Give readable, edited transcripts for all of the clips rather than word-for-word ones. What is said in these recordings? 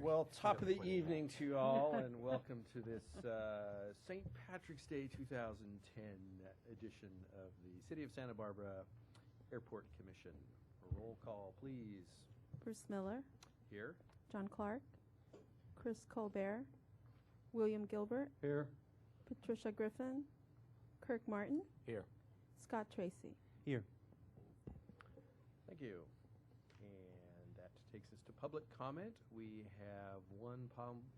Well, top of the evening to you all, and welcome to this St. Patrick's Day 2010 edition of the City of Santa Barbara Airport Commission. A roll call, please. Bruce Miller. Here. John Clark. Chris Colbert. William Gilbert. Here. Patricia Griffin. Kirk Martin. Here. Scott Tracy. Here. Thank you. And that takes us to public comment. We have one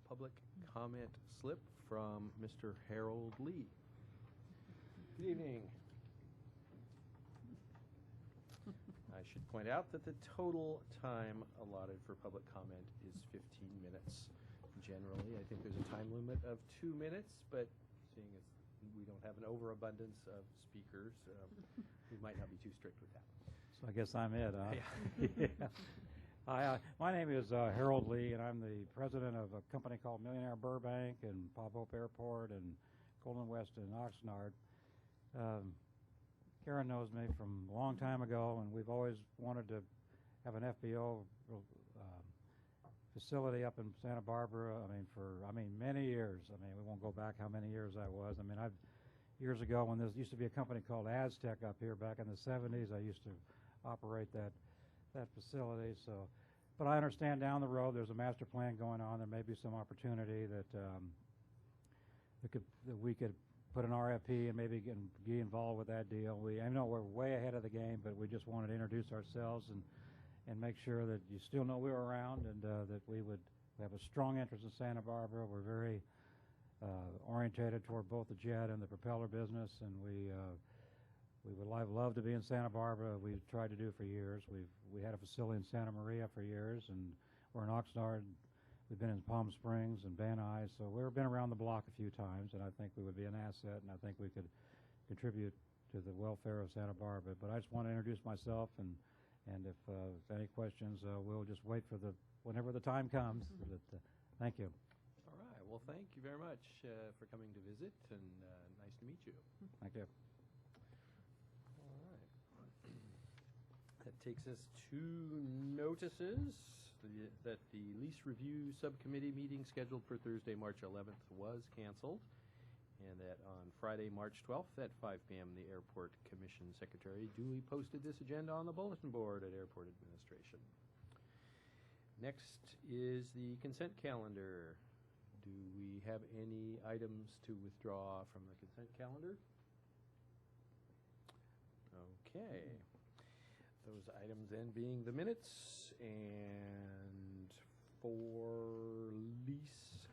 public comment slip from Mr. Harold Lee. Good evening. I should point out that the total time allotted for public comment is 15 minutes. Generally, I think there's a time limit of 2 minutes, but seeing as we don't have an overabundance of speakers, we might not be too strict with that. So I guess I'm it, huh? Yeah. Yeah. Hi, my name is Harold Lee, and I'm the president of a company called Millionaire Burbank and Pop Hope Airport and Golden West and Oxnard. Karen knows me from a long time ago, and we've always wanted to have an FBO facility up in Santa Barbara. For many years. We won't go back how many years that was. Years ago when there used to be a company called Aztec up here back in the 70s, I used to operate that facility. So, but I understand down the road there's a master plan going on. There may be some opportunity that we could put an RFP and maybe get involved with that deal. I know we're way ahead of the game, but we just wanted to introduce ourselves and make sure that you still know we're around, and that we have a strong interest in Santa Barbara. We're very orientated toward both the jet and the propeller business, and we would love to be in Santa Barbara. We've tried to do for years. We had a facility in Santa Maria for years, and we're in Oxnard. We've been in Palm Springs and Van Nuys, so we've been around the block a few times, and I think we would be an asset, and I think we could contribute to the welfare of Santa Barbara. But I just want to introduce myself, and if any questions, we'll just wait for whenever the time comes. Thank you. All right. Well, thank you very much for coming to visit, and nice to meet you. Thank you. All right. That takes us to notices that the lease review subcommittee meeting scheduled for Thursday, March 11th was canceled, and that on Friday, March 12th at 5 p.m. the Airport Commission Secretary duly posted this agenda on the bulletin board at Airport Administration. Next is the consent calendar. Do we have any items to withdraw from the consent calendar? Okay. Those items then being the minutes, and for lease.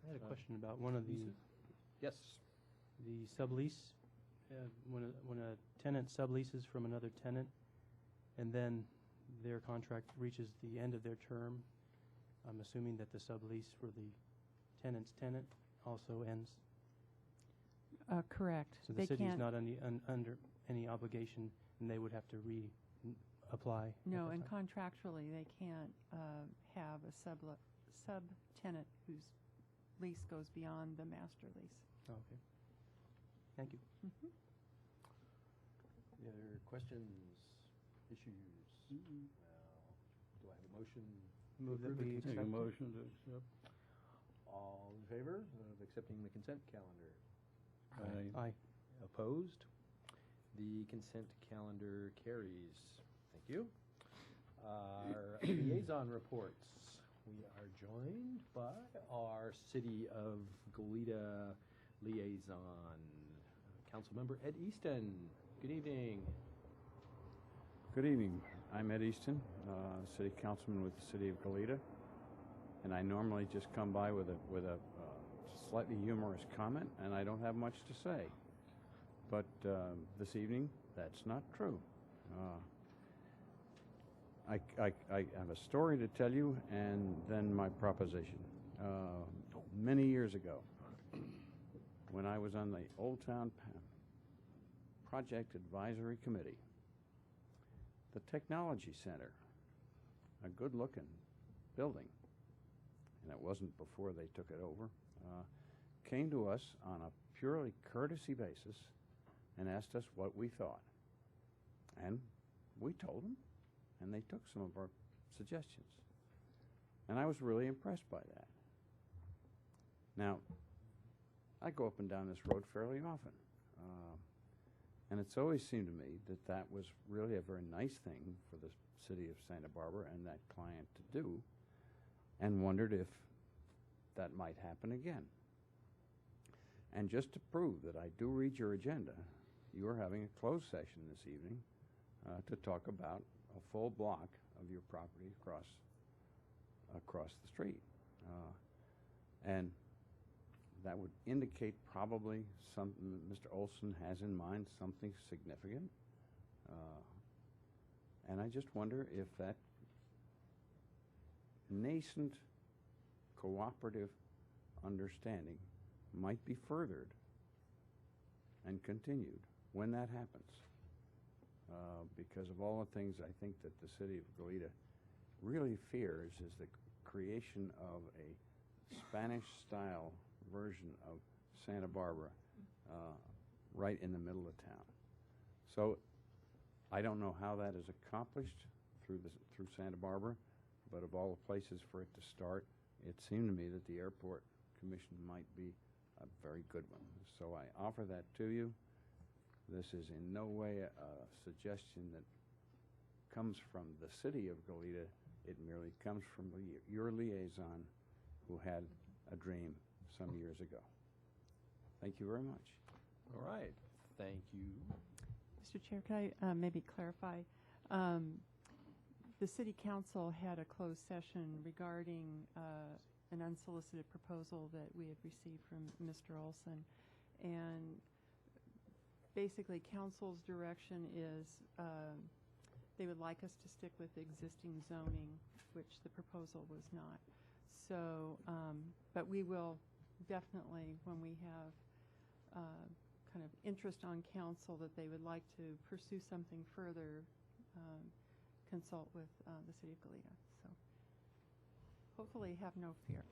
I had a question about one of the leases? Yes. The sublease. When a tenant subleases from another tenant, and then their contract reaches the end of their term, I'm assuming that the sublease for the tenant's tenant also ends. Correct. So the city's not under any obligation, and they would have to reapply. No, and contractually they can't have a sub-tenant whose lease goes beyond the master lease. Oh, okay. Thank you. Mm-hmm. Any other questions, issues? Well, do I have a motion? Move that we accept. Take a motion to accept. All in favor of accepting the consent calendar? Aye. Opposed? The consent calendar carries. Thank you. Our liaison reports. We are joined by our City of Goleta liaison, Councilmember Ed Easton. Good evening. Good evening. I'm Ed Easton, City Councilman with the City of Goleta, and I normally just come by with a slightly humorous comment, and I don't have much to say. But this evening, that's not true. I have a story to tell you, and then my proposition. Many years ago, when I was on the Old Town Project Advisory Committee, the Technology Center, a good-looking building, and it wasn't before they took it over, came to us on a purely courtesy basis and asked us what we thought. And we told them, and they took some of our suggestions. And I was really impressed by that. Now, I go up and down this road fairly often. And it's always seemed to me that that was really a very nice thing for the city of Santa Barbara and that client to do, and wondered if that might happen again. And just to prove that I do read your agenda, you are having a closed session this evening to talk about a full block of your property across the street. And that would indicate probably something that Mr. Olson has in mind, something significant. And I just wonder if that nascent cooperative understanding might be furthered and continued when that happens. Because of all the things I think that the city of Goleta really fears is the creation of a Spanish-style version of Santa Barbara right in the middle of town. So I don't know how that is accomplished through Santa Barbara, but of all the places for it to start, it seemed to me that the Airport Commission might be a very good one. So I offer that to you. This is in no way a suggestion that comes from the city of Goleta. It merely comes from your liaison who had a dream some years ago. Thank you very much. All right. Thank you. Mr. Chair, could I maybe clarify? The City Council had a closed session regarding an unsolicited proposal that we had received from Mr. Olson. And basically, Council's direction is they would like us to stick with existing zoning, which the proposal was not. So, but we will definitely, when we have kind of interest on council that they would like to pursue something further, consult with the City of Goleta. So hopefully have no fear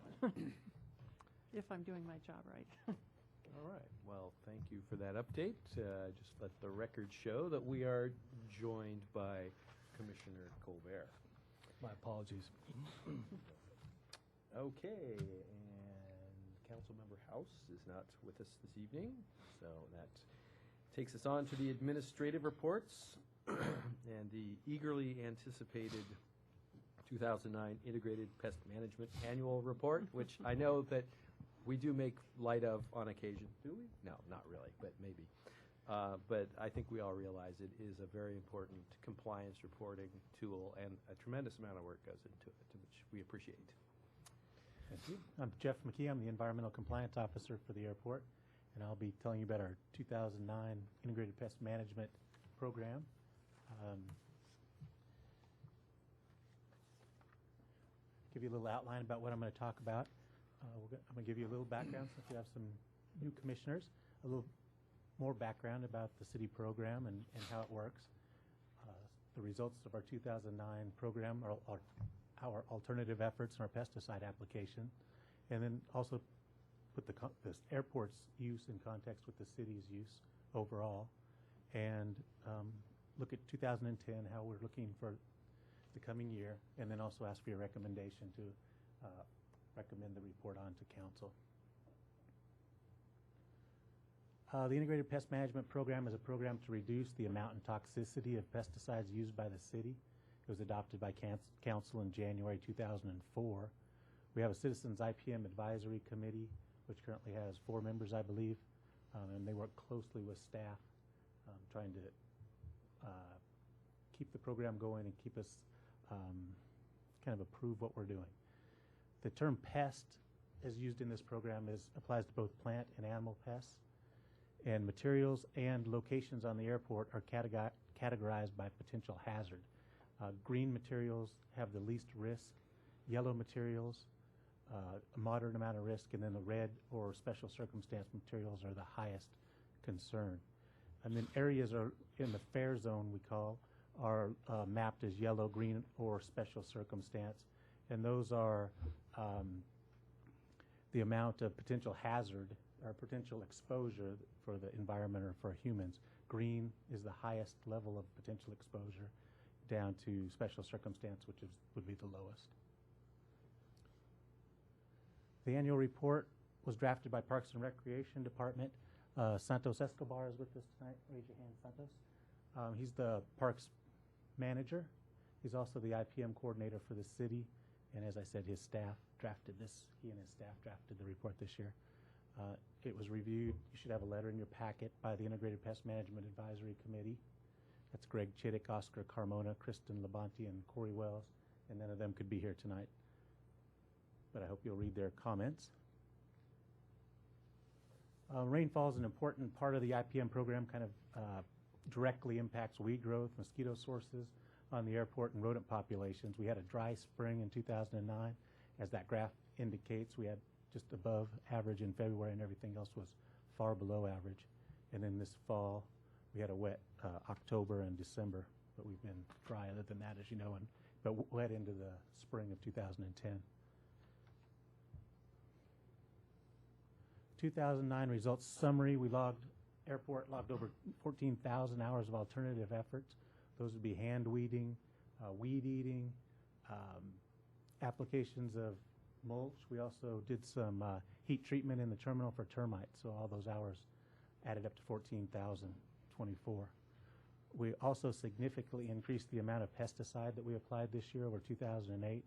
if I'm doing my job right. All right. Well, thank you for that update. Just let the record show that we are joined by Commissioner Colbert. My apologies. Okay, and Councilmember House is not with us this evening, so that takes us on to the administrative reports and the eagerly anticipated 2009 Integrated Pest Management Annual Report, which I know that we do make light of on occasion. Do we? No, not really, but maybe. But I think we all realize it is a very important compliance reporting tool, and a tremendous amount of work goes into it, which we appreciate. Thank you. I'm Jeff McKee. I'm the Environmental Compliance Officer for the airport, and I'll be telling you about our 2009 Integrated Pest Management Program. Give you a little outline about what I'm going to talk about. I'm going to give you a little background since we have some new commissioners, a little more background about the city program and how it works. The results of our 2009 program are our alternative efforts and our pesticide application, and then also put the airport's use in context with the city's use overall, and look at 2010, how we're looking for the coming year, and then also ask for your recommendation to recommend the report on to council. The Integrated Pest Management Program is a program to reduce the amount and toxicity of pesticides used by the city. It was adopted by council in January 2004. We have a Citizens IPM Advisory Committee, which currently has 4 members, I believe, and they work closely with staff, trying to keep the program going and keep us kind of approve what we're doing. The term pest as used in this program applies to both plant and animal pests, and materials and locations on the airport are categorized by potential hazard. Green materials have the least risk, yellow materials a moderate amount of risk, and then the red or special circumstance materials are the highest concern. And then areas are in the fair zone, we call, are mapped as yellow, green, or special circumstance, and those are the amount of potential hazard or potential exposure for the environment or for humans. Green is the highest level of potential exposure, down to special circumstance, which would be the lowest. The annual report was drafted by Parks and Recreation Department. Santos Escobar is with us tonight. Raise your hand, Santos. He's the parks manager. He's also the IPM coordinator for the city. And as I said, his staff drafted this. He and his staff drafted the report this year. It was reviewed. You should have a letter in your packet by the Integrated Pest Management Advisory Committee. That's Greg Chittick, Oscar Carmona, Kristen Labonte, and Corey Wells. And none of them could be here tonight. But I hope you'll read their comments. Rainfall is an important part of the IPM program, kind of directly impacts weed growth, mosquito sources on the airport, and rodent populations. We had a dry spring in 2009. As that graph indicates, we had just above average in February, and everything else was far below average. And then this fall, we had a wet October and December, but we've been dry other than that, as you know, but wet into the spring of 2010. 2009 results summary. Airport logged over 14,000 hours of alternative efforts. Those would be hand weeding, weed eating, applications of mulch. We also did some heat treatment in the terminal for termites, so all those hours added up to 14,024. We also significantly increased the amount of pesticide that we applied this year over 2008.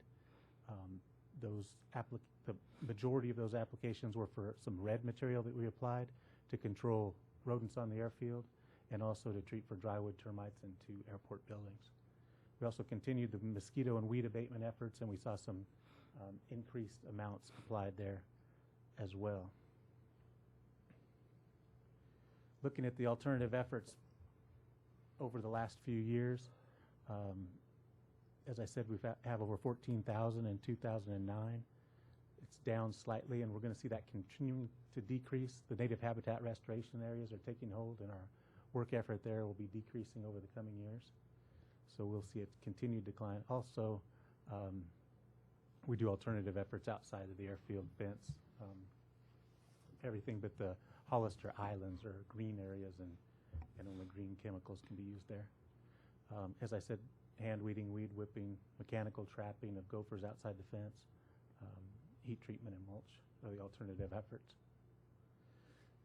The majority of those applications were for some red material that we applied to control rodents on the airfield and also to treat for drywood termites into airport buildings. We also continued the mosquito and weed abatement efforts, and we saw some increased amounts applied there as well. Looking at the alternative efforts over the last few years, as I said, we have over 14,000 in 2009. It's down slightly, and we're going to see that continuing to decrease. The native habitat restoration areas are taking hold, and our work effort there will be decreasing over the coming years. So we'll see it continue to decline. Also, we do alternative efforts outside of the airfield fence. Everything but the Hollister Islands or green areas, and only green chemicals can be used there. As I said, hand weeding, weed whipping, mechanical trapping of gophers outside the fence, heat treatment and mulch are the alternative efforts.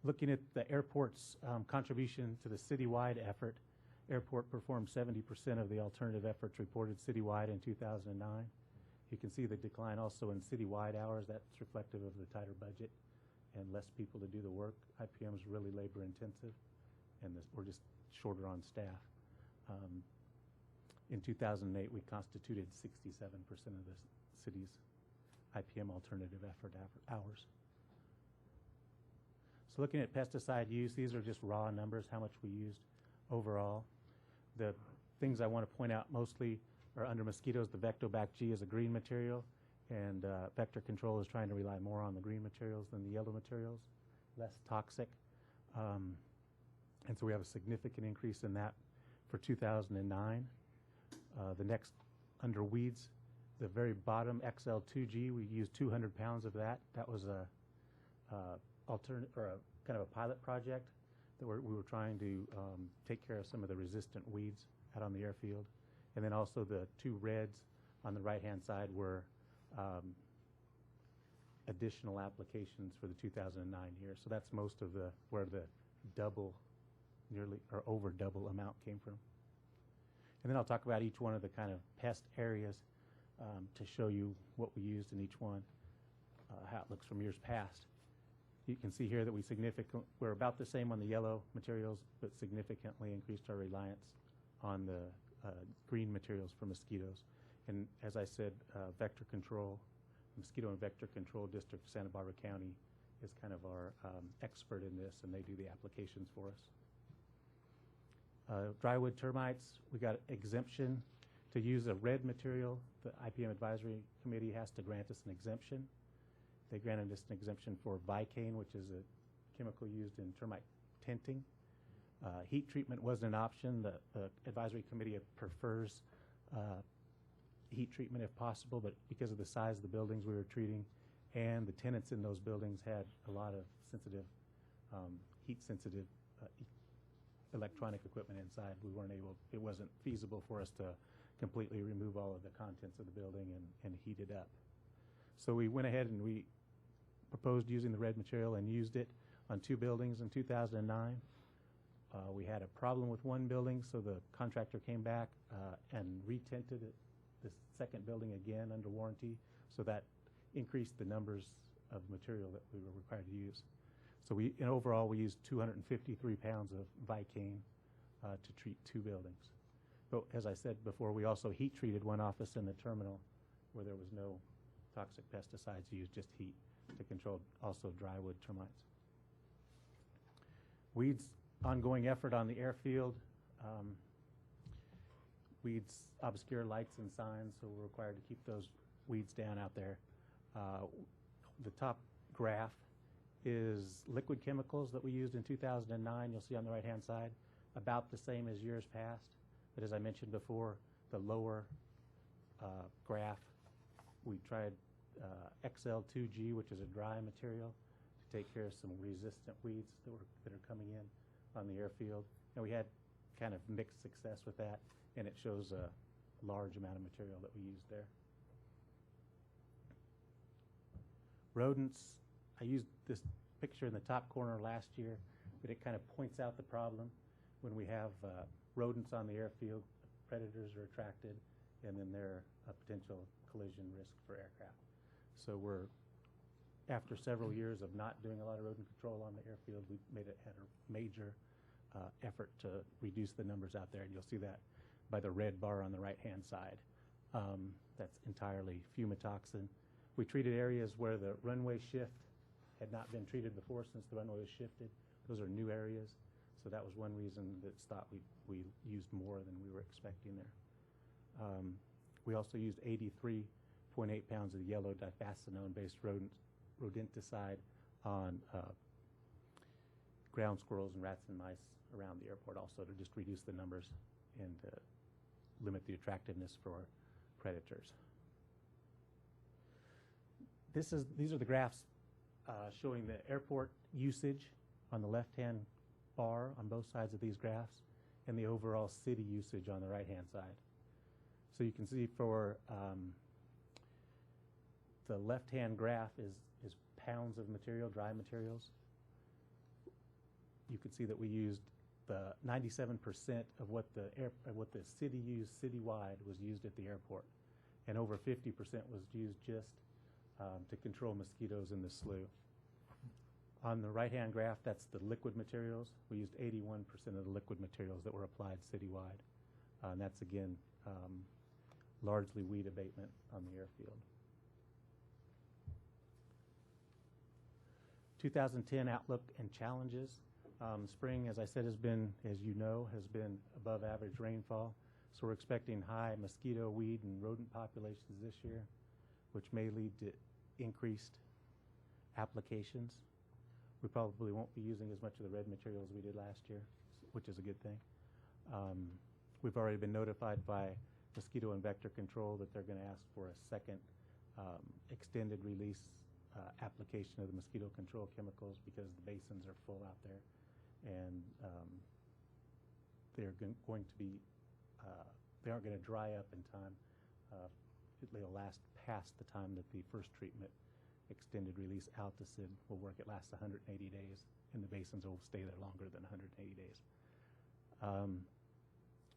Looking at the airport's contribution to the citywide effort, airport performed 70% of the alternative efforts reported citywide in 2009. You can see the decline also in citywide hours. That's reflective of the tighter budget and less people to do the work. IPM is really labor intensive, and we're just shorter on staff. In 2008, we constituted 67% of the city's IPM alternative effort hours. So looking at pesticide use, these are just raw numbers, how much we used overall. The things I want to point out mostly are under mosquitoes. The Vectobac G is a green material, and vector control is trying to rely more on the green materials than the yellow materials, less toxic. And so we have a significant increase in that for 2009. The next, under weeds, the very bottom XL2G, we used 200 pounds of that. That was a alternate or a kind of a pilot project that we were trying to take care of some of the resistant weeds out on the airfield. And then also the two reds on the right-hand side were additional applications for the 2009 year. So that's most of where the double, nearly or over double amount came from. And then I'll talk about each one of the kind of pest areas to show you what we used in each one, how it looks from years past. You can see here that we're about the same on the yellow materials, but significantly increased our reliance on the green materials for mosquitoes. And as I said, vector control, Mosquito and Vector Control District, Santa Barbara County is kind of our expert in this, and they do the applications for us. Drywood termites, we got exemption to use a red material. The IPM Advisory Committee has to grant us an exemption. They granted us an exemption for Vicane, which is a chemical used in termite tenting. Heat treatment wasn't an option. The Advisory Committee prefers heat treatment if possible, but because of the size of the buildings we were treating and the tenants in those buildings had a lot of sensitive, heat-sensitive electronic equipment inside, it wasn't feasible for us to completely remove all of the contents of the building and heat it up. So we went ahead and we proposed using the red material and used it on 2 buildings in 2009. We had a problem with one building, so the contractor came back and retinted the second building again under warranty, so that increased the numbers of material that we were required to use. So in overall, we used 253 pounds of Vicane to treat 2 buildings. But as I said before, we also heat treated one office in the terminal where there was no toxic pesticides used, just heat to control also drywood termites. Weeds, ongoing effort on the airfield. Weeds obscure lights and signs, so we're required to keep those weeds down out there. The top graph is liquid chemicals that we used in 2009. You'll see on the right-hand side, about the same as years past. But as I mentioned before, the lower graph, we tried XL2G, which is a dry material, to take care of some resistant weeds that are coming in on the airfield. And we had kind of mixed success with that, and it shows a large amount of material that we used there. Rodents, I used this picture in the top corner last year, but it kind of points out the problem when we have rodents on the airfield. Predators are attracted, and then they're a potential collision risk for aircraft. So after several years of not doing a lot of rodent control on the airfield, we had a major effort to reduce the numbers out there, and you'll see that by the red bar on the right-hand side. That's entirely fumitoxin. We treated areas where the runway shift had not been treated before since the runway was shifted. Those are new areas, so that was one reason that it's thought we used more than we were expecting there. We also used 83.8 pounds of yellow difascinone-based rodenticide on ground squirrels and rats and mice around the airport also, to just reduce the numbers and limit the attractiveness for predators. These are the graphs showing the airport usage on the left-hand bar on both sides of these graphs, and the overall city usage on the right-hand side. So you can see for the left-hand graph is pounds of material, dry materials. You can see that we used the 97% of what the city used citywide was used at the airport, and over 50% was used just to control mosquitoes in the slough. On the right-hand graph, that's the liquid materials. We used 81% of the liquid materials that were applied citywide, and that's again largely weed abatement on the airfield. 2010 outlook and challenges. Spring, as I said, has been above average rainfall. So we're expecting high mosquito, weed, and rodent populations this year, which may lead to increased applications. We probably won't be using as much of the red material as we did last year, which is a good thing. We've already been notified by Mosquito and Vector Control that they're going to ask for a second extended release application of the mosquito control chemicals because the basins are full out there, and they're going to be they aren't going to dry up in time. They'll last past the time that the first treatment extended release Alticid will work. It lasts 180 days, and the basins will stay there longer than 180 days.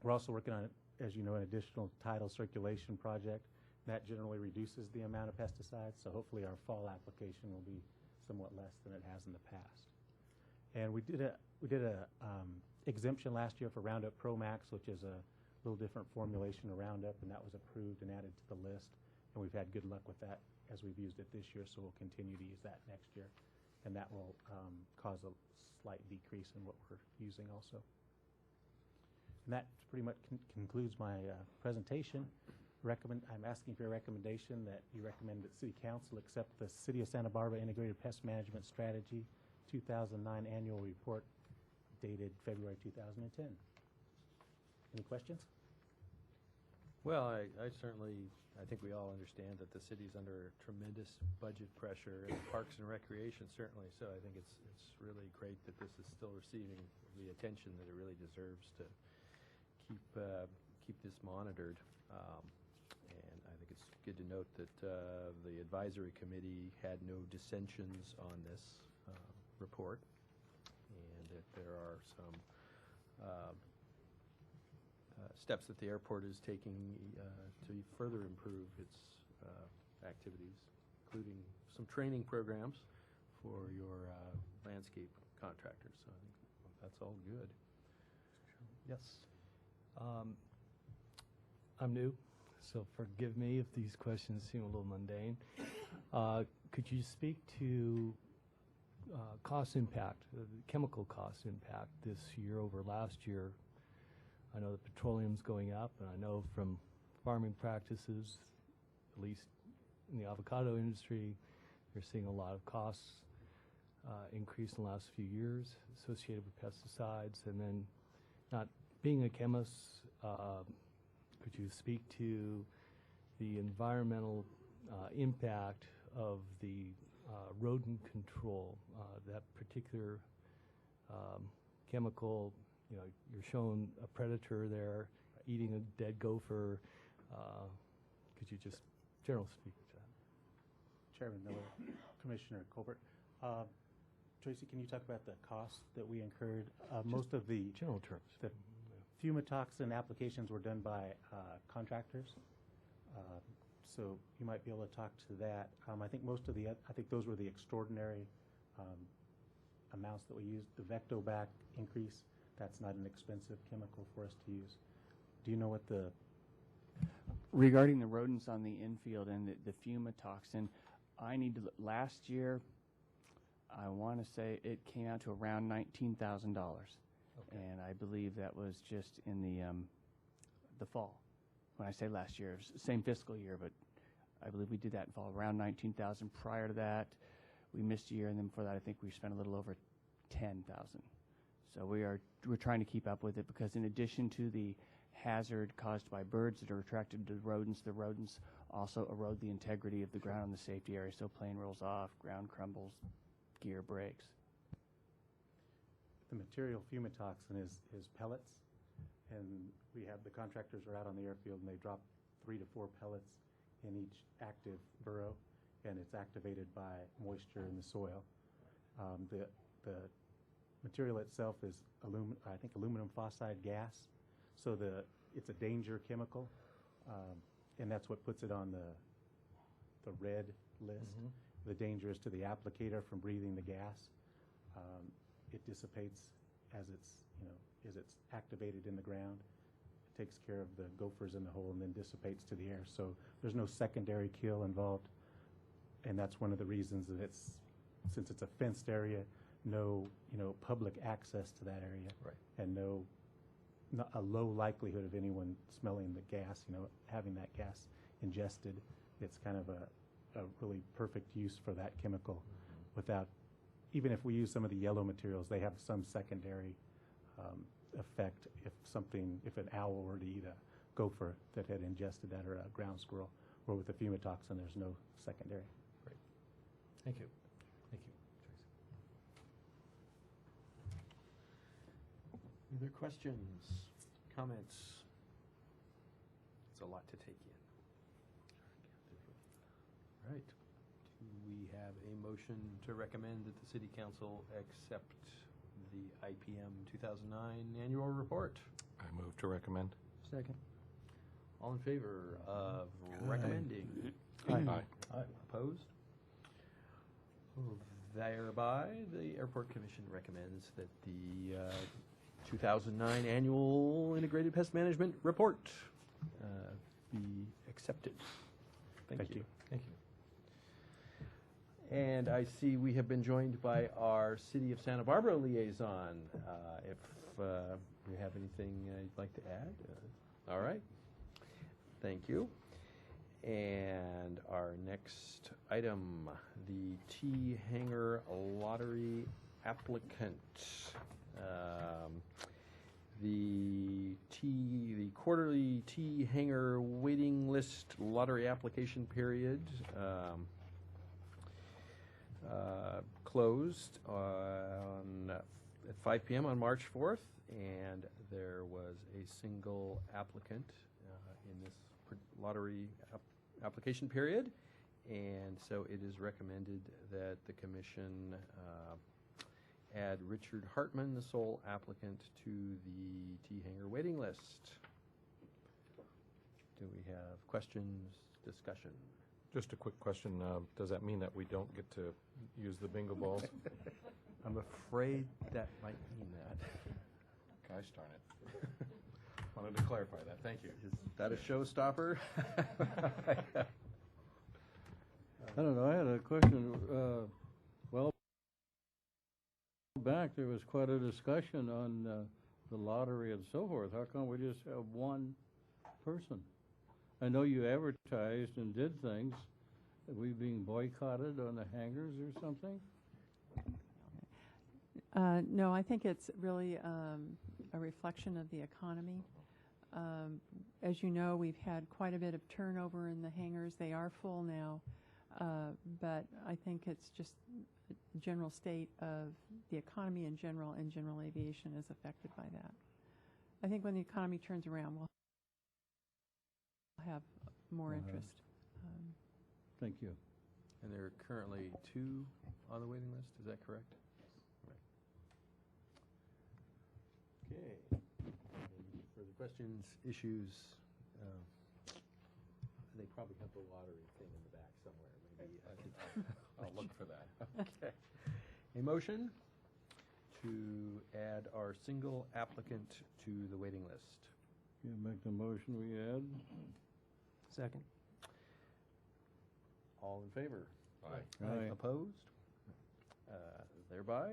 We're also working on, as you know, an additional tidal circulation project. That generally reduces the amount of pesticides, so hopefully our fall application will be somewhat less than it has in the past. And we did a exemption last year for Roundup Pro Max, which is a little different formulation of Roundup, and that was approved and added to the list. And we've had good luck with that as we've used it this year, so we'll continue to use that next year. And that will cause a slight decrease in what we're using also. And that pretty much concludes my presentation. I'm asking for a recommendation that you recommend that City Council accept the City of Santa Barbara Integrated Pest Management Strategy 2009 Annual Report dated February 2010. Any questions? Well, I think we all understand that the city's under tremendous budget pressure, and Parks and Recreation certainly. So I think it's really great that this is still receiving the attention that it really deserves to keep this monitored. And I think it's good to note that the advisory committee had no dissensions on this report, and that there are some steps that the airport is taking to further improve its activities, including some training programs for your landscape contractors. So I think that's all good. Yes. I'm new, so forgive me if these questions seem a little mundane. Could you speak to cost impact, chemical cost impact this year over last year? I know that petroleum's going up, and I know from farming practices, at least in the avocado industry, you're seeing a lot of costs increase in the last few years associated with pesticides. And then, not being a chemist, could you speak to the environmental impact of the rodent control, that particular chemical? You know, you're showing a predator there eating a dead gopher. Could you just general speak to that? Chairman Miller, Commissioner Colbert. Tracy, can you talk about the cost that we incurred? Most of the General terms. The fumitoxin applications were done by contractors, so you might be able to talk to that. I think most of the, I think those were the extraordinary amounts that we used. The Vectobac increase, that's not an expensive chemical for us to use. Do you know what the? Regarding the rodents on the infield and the fumitoxin, I need to look. Last year, I want to say it came out to around $19,000, and I believe that was just in the fall. When I say last year, it was the same fiscal year, but I believe we did that in fall, around $19,000. Prior to that, we missed a year, and then before that, I think we spent a little over $10,000. So we're trying to keep up with it, because in addition to the hazard caused by birds that are attracted to the rodents also erode the integrity of the ground in the safety area. So plane rolls off, ground crumbles, gear breaks. The material fumitoxin is pellets, and we have the contractors are out on the airfield, and they drop 3 to 4 pellets in each active burrow, and it's activated by moisture in the soil. The material itself is aluminum phosphide gas, so it's a danger chemical, and that's what puts it on the red list. The danger is to the applicator from breathing the gas. It dissipates as it's activated in the ground. It takes care of the gophers in the hole and then dissipates to the air. So there's no secondary kill involved, and that's one of the reasons that since it's a fenced area, no public access to that area, Right. and a low likelihood of anyone smelling the gas, having that gas ingested. It's kind of a really perfect use for that chemical without, even if we use some of the yellow materials, they have some secondary effect if an owl were to eat a gopher that had ingested that, or a ground squirrel, or with the fumitoxin, there's no secondary. Great. Thank you. Thank you, Tracy. Other questions, comments? It's a lot to take in. All right. Do we have a motion to recommend that the City Council accept the IPM 2009 annual report? I move to recommend. Second. All in favor of recommending? Aye. Opposed? Thereby, the Airport Commission recommends that the 2009 annual Integrated Pest Management Report be accepted. Thank you. Thank you. And I see we have been joined by our City of Santa Barbara liaison. If you have anything you'd like to add. All right. Thank you. And our next item, the Tea Hanger Lottery applicant. The quarterly Tea Hanger waiting list lottery application period closed at 5 p.m. on March 4th, and there was a single applicant in this lottery application period, and so it is recommended that the commission add Richard Hartman, the sole applicant, to the T-Hanger waiting list. Do we have questions, discussion? Just a quick question. Does that mean that we don't get to use the bingo balls? I'm afraid that might mean that. Gosh darn it. Wanted to clarify that. Thank you. Is that a showstopper? I don't know, I had a question. Well, back, there was quite a discussion on the lottery and so forth. How come we just have one person? I know you advertised and did things. Are we being boycotted on the hangars or something? No, I think it's really a reflection of the economy. As you know, we've had quite a bit of turnover in the hangars. They are full now, but I think it's just the general state of the economy in general, and general aviation is affected by that. I think when the economy turns around, we'll have more interest. Thank you. And there are currently 2 on the waiting list, is that correct? Okay. Any further questions, issues? They probably have the lottery thing in the back somewhere. Maybe I'll look for that. Okay. A motion to add our single applicant to the waiting list. You make the motion we add? Second. All in favor? Aye. Aye. Opposed? Thereby,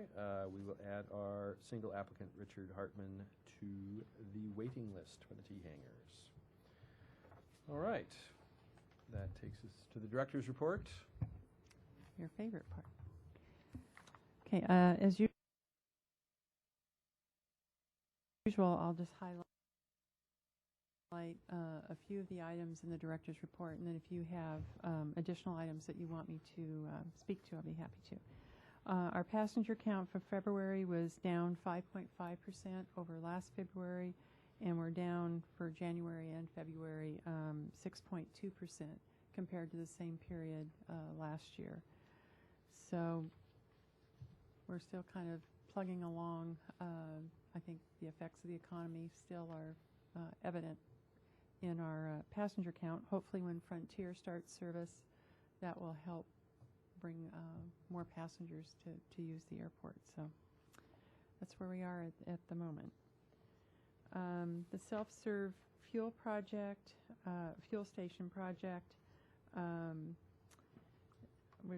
we will add our single applicant, Richard Hartman, to the waiting list for the T-Hangers. All right. That takes us to the director's report. Your favorite part. Okay, as usual, I'll just highlight a few of the items in the director's report, and then if you have additional items that you want me to speak to, I'll be happy to. Our passenger count for February was down 5.5% over last February, and we're down for January and February 6.2% compared to the same period last year. So we're still kind of plugging along. I think the effects of the economy still are evident in our passenger count. Hopefully when Frontier starts service, that will help bring more passengers to use the airport. So that's where we are at the moment. The self-serve fuel project, fuel station project,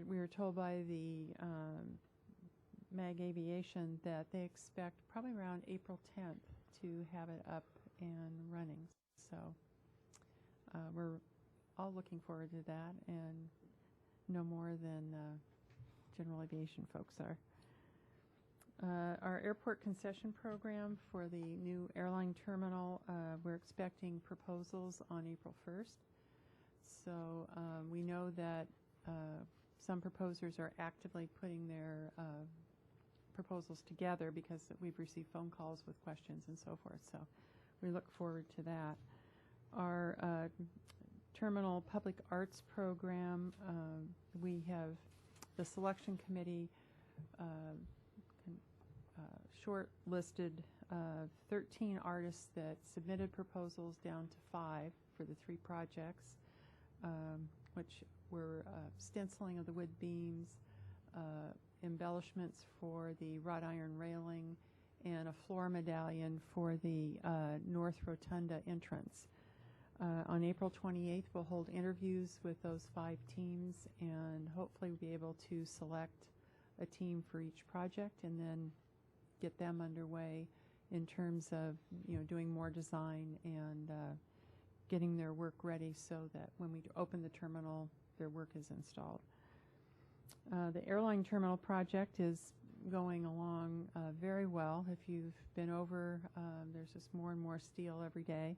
we were told by the MAG Aviation that they expect probably around April 10th to have it up and running. So we're all looking forward to that, and no more than general aviation folks are. Our airport concession program for the new airline terminal, we're expecting proposals on April 1st. So we know that some proposers are actively putting their proposals together because we've received phone calls with questions and so forth. So we look forward to that. Our terminal public arts program, we have the selection committee short-listed 13 artists that submitted proposals down to 5 for the 3 projects, which were stenciling of the wood beams, embellishments for the wrought iron railing, and a floor medallion for the North Rotunda entrance. On April 28th, we'll hold interviews with those 5 teams, and hopefully we'll be able to select a team for each project and then get them underway in terms of, doing more design and getting their work ready so that when we open the terminal, their work is installed. The airline terminal project is going along very well. If you've been over, there's just more and more steel every day.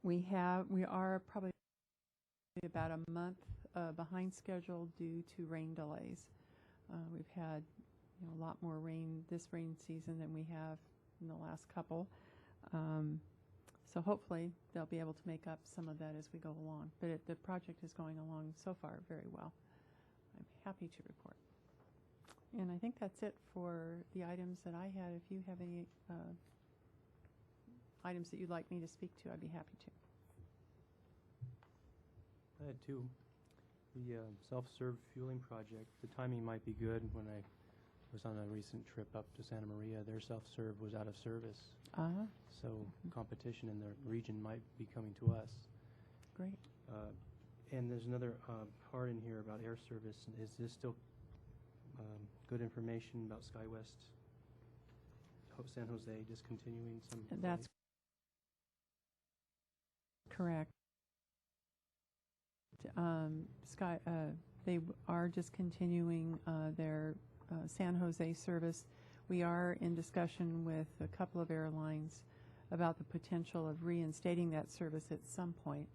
We are probably about a month behind schedule due to rain delays. We've had a lot more rain this rain season than we have in the last couple. So hopefully they'll be able to make up some of that as we go along. But the project is going along so far very well. I'm happy to report. And I think that's it for the items that I had. If you have any items that you'd like me to speak to, I'd be happy to. I had two. The self-serve fueling project, the timing might be good. When I was on a recent trip up to Santa Maria, their self-serve was out of service. So competition in the region might be coming to us. Great. And there's another part in here about air service. Is this still good information about SkyWest San Jose discontinuing some? That's correct. They are discontinuing their San Jose service. We are in discussion with a couple of airlines about the potential of reinstating that service at some point.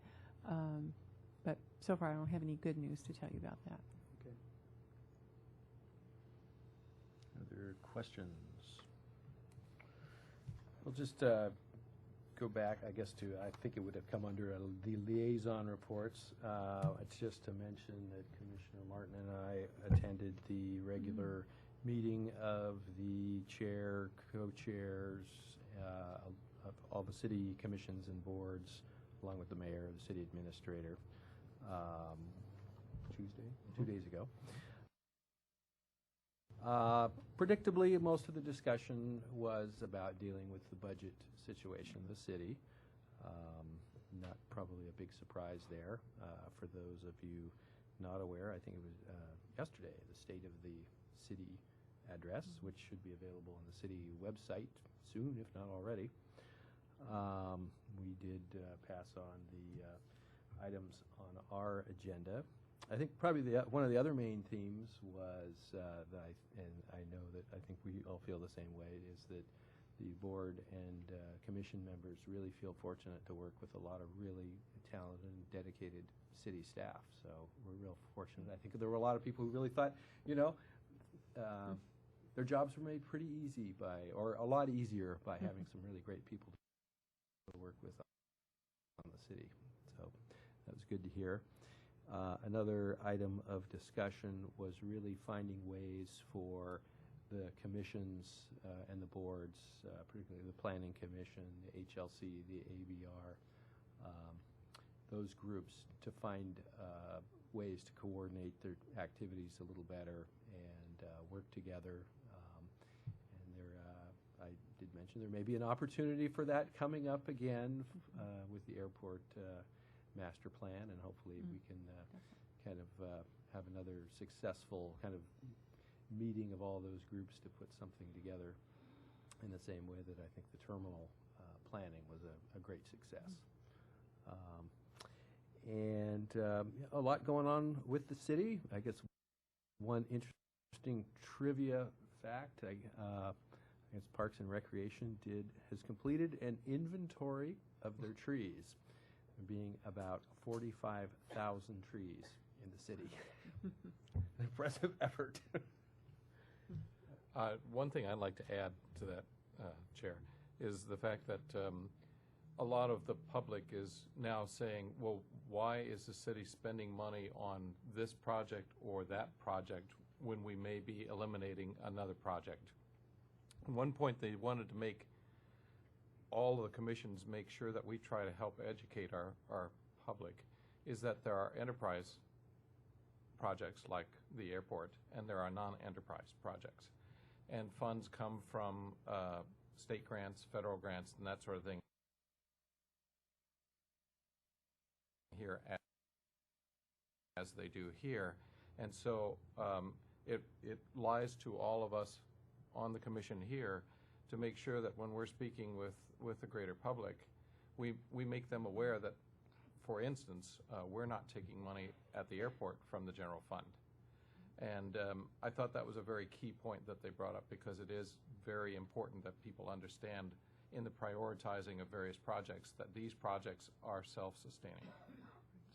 But so far I don't have any good news to tell you about that. Okay. Other questions? We'll just go back, I guess, to, I think it would have come under the liaison reports. It's just to mention that Commissioner Martin and I attended the regular meeting of the chair, co-chairs of all the city commissions and boards, along with the mayor, the city administrator, Tuesday, 2 days ago. Predictably, most of the discussion was about dealing with the budget situation of the city. Not probably a big surprise there. For those of you not aware, I think it was yesterday, the State of the City address, which should be available on the city website soon, if not already. We did pass on the items on our agenda. I think probably one of the other main themes was and I know that I think we all feel the same way, is that the board and commission members really feel fortunate to work with a lot of really talented and dedicated city staff. So we're real fortunate. I think there were a lot of people who really thought, their jobs were made pretty easy or a lot easier by having some really great people to work with on the city. So that was good to hear. Another item of discussion was really finding ways for the commissions and the boards, particularly the Planning Commission, the HLC, the ABR, those groups, to find ways to coordinate their activities a little better and work together. I did mention there may be an opportunity for that coming up again with the airport master plan, and hopefully we can kind of have another successful kind of meeting of all those groups to put something together in the same way that I think the terminal planning was a great success. And a lot going on with the city. I guess one interesting trivia fact, I guess Parks and Recreation has completed an inventory of their trees, being about 45,000 trees in the city. An impressive effort. One thing I'd like to add to that, Chair, is the fact that a lot of the public is now saying, well, why is the city spending money on this project or that project when we may be eliminating another project? At one point, they wanted to make all of the commissions make sure that we try to help educate our public, is that there are enterprise projects like the airport, and there are non-enterprise projects. And funds come from state grants, federal grants, and that sort of thing here as they do here. And so it lies to all of us on the commission here to make sure that when we're speaking with the greater public, we make them aware that, for instance, we're not taking money at the airport from the general fund. And I thought that was a very key point that they brought up, because it is very important that people understand in the prioritizing of various projects that these projects are self-sustaining.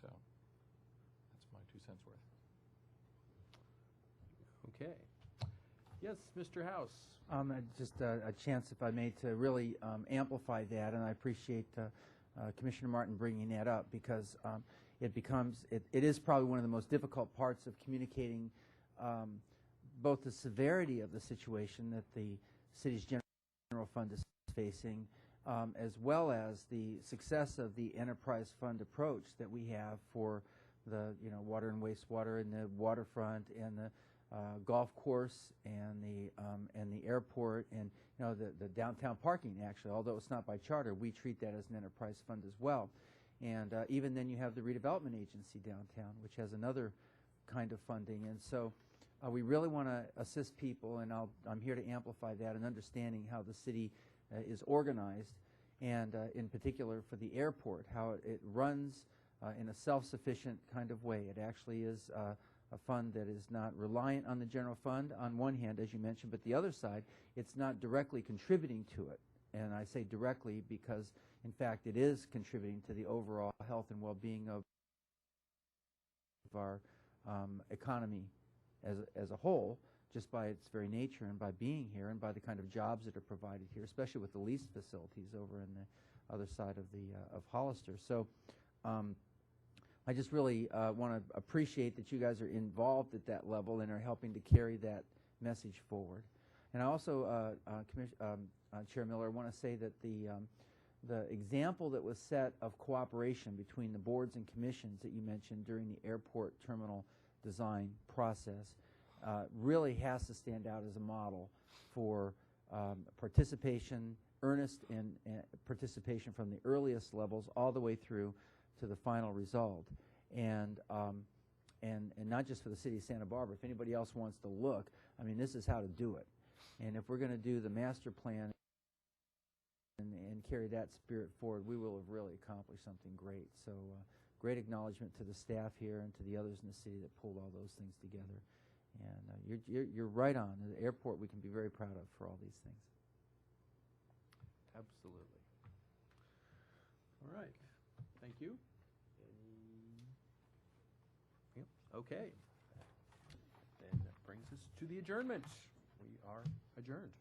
So that's my 2 cents worth. Okay. Yes, Mr. House. Just a chance, if I may, to really amplify that, and I appreciate Commissioner Martin bringing that up, because it is probably one of the most difficult parts of communicating both the severity of the situation that the city's general fund is facing, as well as the success of the enterprise fund approach that we have for the water and wastewater and the waterfront and the golf course and the airport and the downtown parking. Actually, although it's not by charter, we treat that as an enterprise fund as well. And even then, you have the redevelopment agency downtown, which has another kind of funding. And so we really want to assist people, and I'm here to amplify that and understanding how the city is organized, and in particular for the airport, how it runs in a self-sufficient kind of way. It actually is a fund that is not reliant on the general fund on one hand, as you mentioned, but the other side, it's not directly contributing to it. And I say directly because, in fact, it is contributing to the overall health and well-being of our economy as a whole, just by its very nature and by being here and by the kind of jobs that are provided here, especially with the leased facilities over in the other side of Hollister. So I just really want to appreciate that you guys are involved at that level and are helping to carry that message forward. And I also, Chair Miller, I want to say that the example that was set of cooperation between the boards and commissions that you mentioned during the airport terminal design process really has to stand out as a model for participation, earnest and participation from the earliest levels all the way through to the final result, and not just for the city of Santa Barbara. If anybody else wants to look, I mean, this is how to do it. And if we're going to do the master plan and carry that spirit forward, we will have really accomplished something great. So great acknowledgement to the staff here and to the others in the city that pulled all those things together. And you're right on. The airport we can be very proud of for all these things. Absolutely. All right. Thank you. Yep. Okay. Then that brings us to the adjournment. We are adjourned.